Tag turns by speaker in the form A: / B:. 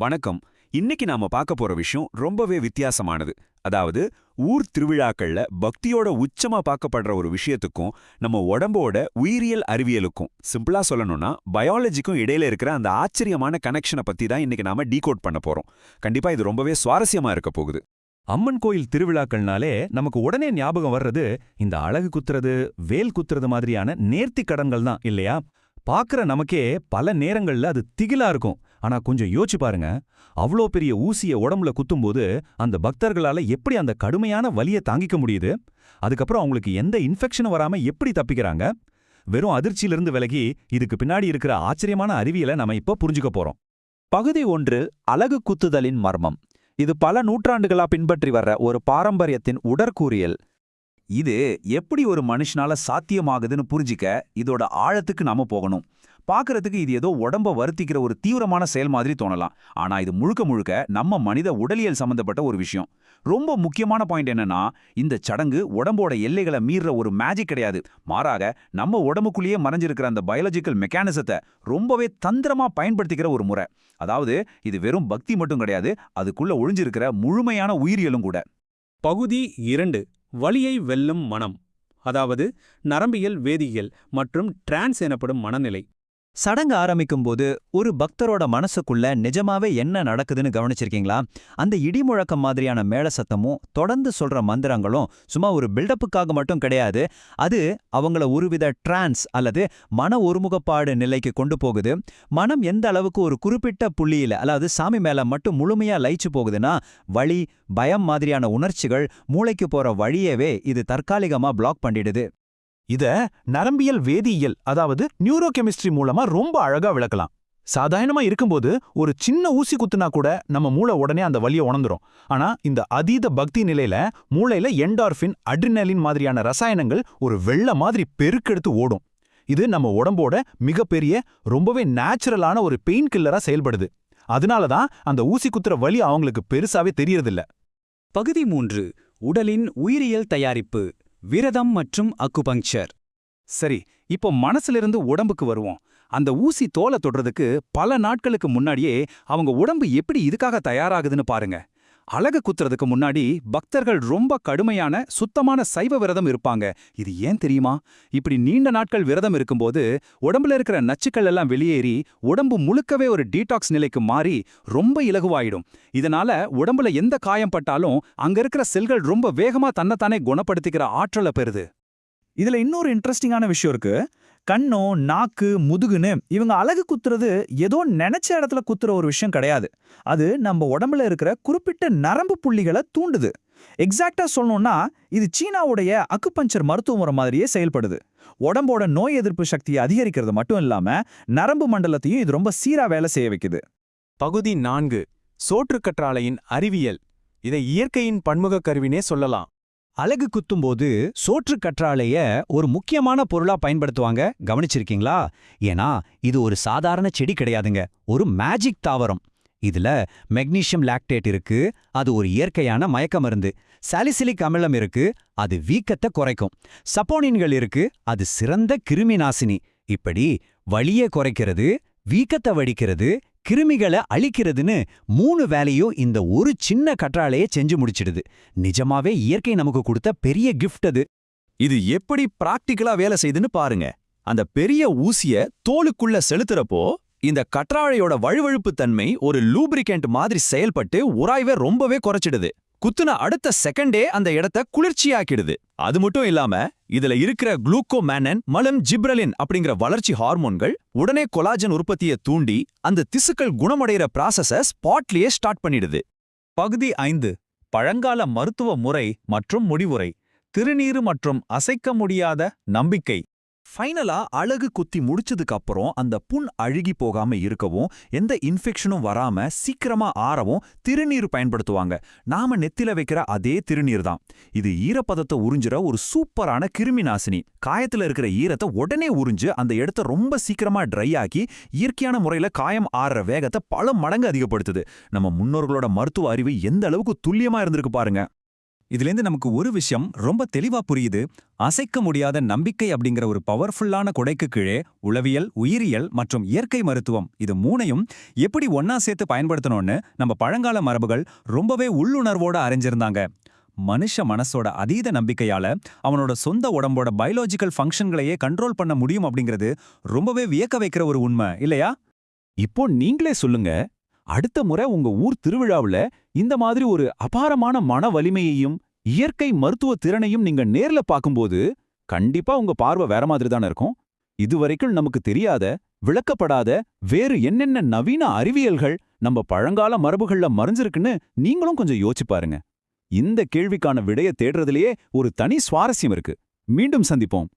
A: வணக்கம். இன்னைக்கு நாம பார்க்க போற விஷயம் ரொம்பவே வித்தியாசமானது. அதாவது ஊர் திருவிழாக்கள்ல பக்தியோட உச்சமா பார்க்கப்படுற ஒரு விஷயத்துக்கும் நம்ம உடம்போட உயிரியல் அறிவியலுக்கும் சிம்பிளா சொல்லணும்னா பயாலஜிக்கும் இடையில இருக்கிற அந்த ஆச்சரியமான கனெக்ஷனை பத்தி தான் இன்னைக்கு நாம டீகோட் பண்ண போறோம். கண்டிப்பா இது ரொம்பவே சுவாரஸ்யமா இருக்க போகுது.
B: அம்மன் கோயில் திருவிழாக்கள்னாலே நமக்கு உடனே ஞாபகம் வர்றது இந்த அலகு குத்துறது, வேல் குத்துறது மாதிரியான நேர்த்தி கடன்கள் தான் இல்லையா? பாக்குற நமக்கே பல நேரங்கள்ல அது திகிலா இருக்கும். ஆனா கொஞ்சம் யோசிச்சு பாருங்க, அவ்வளோ பெரிய ஊசிய உடம்புல குத்தும்போது அந்த பக்தர்களால எப்படி அந்த கடுமையான வலியை தாங்கிக்க முடியுது? அதுக்கப்புறம் அவங்களுக்கு எந்த இன்ஃபெக்ஷனும் வராம எப்படி தப்பிக்கிறாங்க? வெறும் அதிர்ச்சியிலிருந்து விலகி இதுக்கு பின்னாடி இருக்கிற ஆச்சரியமான அறிவியலை நம்ம இப்போ புரிஞ்சுக்க போறோம்.
C: பகுதி 1, அலகு குத்துதலின் மர்மம். இது பல நூற்றாண்டுகளா பின்பற்றி வர்ற ஒரு பாரம்பரியத்தின் உடற்கூறியல். இது எப்படி ஒரு மனுஷனால சாத்தியமாகுதுன்னு புரிஞ்சிக்க இதோட ஆழத்துக்கு நாம போகணும். பார்க்கறதுக்கு இது ஏதோ உடம்ப வருத்திக்கிற ஒரு தீவிரமான செயல் மாதிரி தோணலாம். ஆனா இது முழுக்க முழுக்க நம்ம மனித உடலியல் சம்பந்தப்பட்ட ஒரு விஷயம். ரொம்ப முக்கியமான பாயிண்ட் என்னன்னா, இந்த சடங்கு உடம்போட எல்லைகளை மீறுற ஒரு மேஜிக் கிடையாது. மாறாக நம்ம உடம்புக்குள்ளேயே மறைஞ்சிருக்கிற அந்த பயாலஜிக்கல் மெக்கானிசத்தை ரொம்பவே தந்திரமா பயன்படுத்திக்கிற ஒரு முறை. அதாவது இது வெறும் பக்தி மட்டும் கிடையாது, அதுக்குள்ள ஒளிஞ்சிருக்கிற முழுமையான உயிரியலும் கூட.
D: பகுதி 2, வலியை வெல்லும் மனம். அதாவது நரம்பியல் வேதியியல் மற்றும் டிரான்ஸ் எனப்படும் மனநிலை.
C: சடங்கு ஆரம்பிக்கும் போது ஒரு பக்தரோட மனசுக்குள்ள நிஜமாவே என்ன நடக்குதுன்னு கவனிச்சிருக்கீங்களா? அந்த இடிமுழக்கம் மாதிரியான மேள சத்தமும் தொடர்ந்து சொல்ற மந்திரங்களும் சும்மா ஒரு பில்டப்புக்காக மட்டும் கிடையாது. அது அவங்கள ஒருவித டிரான்ஸ் அல்லது மன ஒருமுகப்பாடு நிலைக்கு கொண்டு போகுது. மனம் எந்த அளவுக்கு ஒரு குறிப்பிட்ட புள்ளியில, அதாவது சாமி மேல மட்டும் முழுமையா லயிச்சு போகுதுன்னா, வலி, பயம் மாதிரியான உணர்ச்சிகள் மூளைக்கு போற வழியவே இது தற்காலிகமா பிளாக் பண்ணிடுது.
E: இத நரம்பியல் வேதியியல், அதாவது நியூரோ கெமிஸ்ட்ரி மூலமா ரொம்ப அழகா விளக்கலாம். சாதாரணமா இருக்கும்போது ஒரு சின்ன ஊசி குத்துனா கூட நம்ம மூளை உடனே அந்த வலியை உணர்ந்துரும். ஆனா இந்த அதீத பக்தி நிலையில மூளையில என்டார்பின், அட்ரினலின் மாதிரியான ரசாயனங்கள் ஒரு வெள்ள மாதிரி பெருக்கெடுத்து ஓடும். இது நம்ம உடம்போட மிகப்பெரிய, ரொம்பவே நேச்சுரலான ஒரு பெயின் கில்லரா செயல்படுது. அதனாலதான் அந்த ஊசி குத்துற வலி அவங்களுக்கு பெருசாவே தெரியறதில்ல.
D: பகுதி 3, உடலின் உயிரியல் தயாரிப்பு, விரதம் மற்றும் அக்குபங்க்சர்.
A: சரி, இப்போ மனசிலிருந்து உடம்புக்கு வருவோம். அந்த ஊசி தோலை தொடுறதுக்கு பல நாட்களுக்கு முன்னாடியே அவங்க உடம்பு எப்படி இதுக்காக தயாராகுதுன்னு பாருங்க. அலகு குத்துறதுக்கு முன்னாடி பக்தர்கள் ரொம்ப கடுமையான சுத்தமான சைவ விரதம் இருப்பாங்க. இது ஏன் தெரியுமா? இப்படி நீண்ட நாட்கள் விரதம் இருக்கும்போது உடம்புல இருக்கிற நச்சுக்கள் எல்லாம் வெளியேறி உடம்பு முழுக்கவே ஒரு டீடாக்ஸ் நிலைக்கு மாறி ரொம்ப இலகுவாயிடும். இதனால உடம்புல எந்த காயம் பட்டாலும் அங்க இருக்கிற செல்கள் ரொம்ப வேகமா தன்னைத்தானே குணப்படுத்திக்கிற ஆற்றலை பெறுது.
C: இதுல இன்னொரு இன்ட்ரெஸ்டிங்கான விஷயம் இருக்கு. கண்ணோ, நாக்கு, முதுகுன்னு இவங்க அலகு குத்துறது ஏதோ நினைச்ச இடத்துல குத்துற ஒரு விஷயம் கிடையாது. அது நம்ம உடம்புல இருக்கிற குறிப்பிட்ட நரம்பு புள்ளிகளை தூண்டுது. எக்ஸாக்டா சொல்லணும்னா இது சீனாவுடைய அக்குபஞ்சர் மருத்துவ முறை மாதிரியே செயல்படுது. உடம்போட நோய் எதிர்ப்பு சக்தியை அதிகரிக்கிறது மட்டும் இல்லாம நரம்பு மண்டலத்தையும் இது ரொம்ப சீரா வேலை செய்ய வைக்குது.
B: பகுதி 4, சோற்றுக்கற்றாழையின் அறிவியல். இதை இயற்கையின் பன்முக கருவினே சொல்லலாம்.
C: அலகு குத்தும்போது சோற்று கற்றாழைய ஒரு முக்கியமான பொருளா பயன்படுத்துவாங்க. கவனிச்சிருக்கீங்களா? ஏன்னா இது ஒரு சாதாரண செடி கிடையாதுங்க, ஒரு மேஜிக் தாவரம். இதுல மெக்னீசியம் லாக்டேட் இருக்கு, அது ஒரு இயற்கையான மயக்க மருந்து. சாலிசிலிக் அமிலம் இருக்கு, அது வீக்கத்தை குறைக்கும். சப்போனின்கள் இருக்கு, அது சிறந்த கிருமி நாசினி. இப்படி வலியை குறைக்கிறது, வீக்கத்தை வடிக்கிறது, கிருமிகளை அழிக்கிறதுன்னு 3 வேலையும் இந்த ஒரு சின்ன கற்றாழையை செஞ்சு முடிச்சிடுது. நிஜமாவே இயற்கை நமக்கு கொடுத்த பெரிய கிஃப்ட் அது.
E: இது எப்படி பிராக்டிக்கலா வேலை செய்யுதுன்னு பாருங்க. அந்த பெரிய ஊசிய தோலுக்குள்ள செலுத்துறப்போ இந்த கற்றாழையோட வழுவழுப்பு தன்மை ஒரு லூப்ரிகன்ட் மாதிரி செயல்பட்டு உராய்வை ரொம்பவே குறைச்சிடுது. குத்துன அடுத்த செகண்டே அந்த இடத்த குளிர்ச்சியாக்கிடுது. அது மட்டும் இல்லாம இதுல இருக்கிற குளூக்கோமேனன் மலம் ஜிப்ரலின் அப்படிங்கிற வளர்ச்சி ஹார்மோன்கள் உடனே கொலாஜன் உற்பத்தியை தூண்டி அந்த திசுக்கள் குணமடைகிற ப்ராசஸ ஸ்பாட்லயே ஸ்டார்ட் பண்ணிடுது.
C: பகுதி 5, பழங்கால மருத்துவ முறை மற்றும் முடிவுரை, திருநீறு மற்றும் அசைக்க முடியாத நம்பிக்கை. ஃபைனலா அலகு குத்தி முடிச்சதுக்கு அப்புறம் அந்த புண் அழுகி போகாம இருக்கவும், எந்த இன்ஃபெக்ஷனும் வராம சீக்கிரமா ஆறவும் திருநீர் பயன்படுத்துவாங்க. நாம நெத்தில வைக்கிற அதே திருநீர் தான். இது ஈரப்பதத்தை உறிஞ்சுற ஒரு சூப்பரான கிருமி நாசினி. காயத்துல இருக்கிற ஈரத்தை உடனே உறிஞ்சு அந்த இடத்த ரொம்ப சீக்கிரமா ட்ரை ஆக்கி இயற்கையான முறையில காயம் ஆறுற வேகத்தை பல மடங்கு அதிகப்படுத்துது. நம்ம முன்னோர்களோட மருத்துவ அறிவு எந்த அளவுக்கு துல்லியமா இருந்திருக்கு பாருங்க.
B: இதுலேருந்து நமக்கு ஒரு விஷயம் ரொம்ப தெளிவா புரியுது. அசைக்க முடியாத நம்பிக்கை அப்படிங்கிற ஒரு பவர்ஃபுல்லான கொடைக்கு கீழே உளவியல், உயிரியல் மற்றும் இயற்கை மருத்துவம் இது மூணையும் எப்படி ஒன்னா சேர்த்து பயன்படுத்தணும்னு நம்ம பழங்கால மரபுகள் ரொம்பவே உள்ளுணர்வோட அறிஞ்சிருந்தாங்க. மனுஷ மனசோட அதீத நம்பிக்கையால அவனோட சொந்த உடம்போட பயாலஜிக்கல் ஃபங்க்ஷன்களையே கண்ட்ரோல் பண்ண முடியும் அப்படிங்கிறது ரொம்பவே வியக்க வைக்கிற ஒரு உண்மை இல்லையா?
C: இப்போ நீங்களே சொல்லுங்க, அடுத்த முறை உங்க ஊர் திருவிழாவுல இந்த மாதிரி ஒரு அபாரமான மன வலிமையையும் இயற்கை மருத்துவ திறனையும் நீங்க நேர்ல பார்க்கும்போது கண்டிப்பா உங்க பார்வை வேற மாதிரி தானே இருக்கும். இதுவரைக்கும் நமக்கு தெரியாத, விளக்கப்படாத வேறு என்னென்ன நவீன அறிவியல்கள் நம்ம பழங்கால மரபுகள்ல மறைஞ்சிருக்குன்னு நீங்களும் கொஞ்சம் யோசிச்சு பாருங்க. இந்த கேள்விக்கான விடைய தேடுறதுலயே ஒரு தனி சுவாரஸ்யம் இருக்கு. மீண்டும் சந்திப்போம்.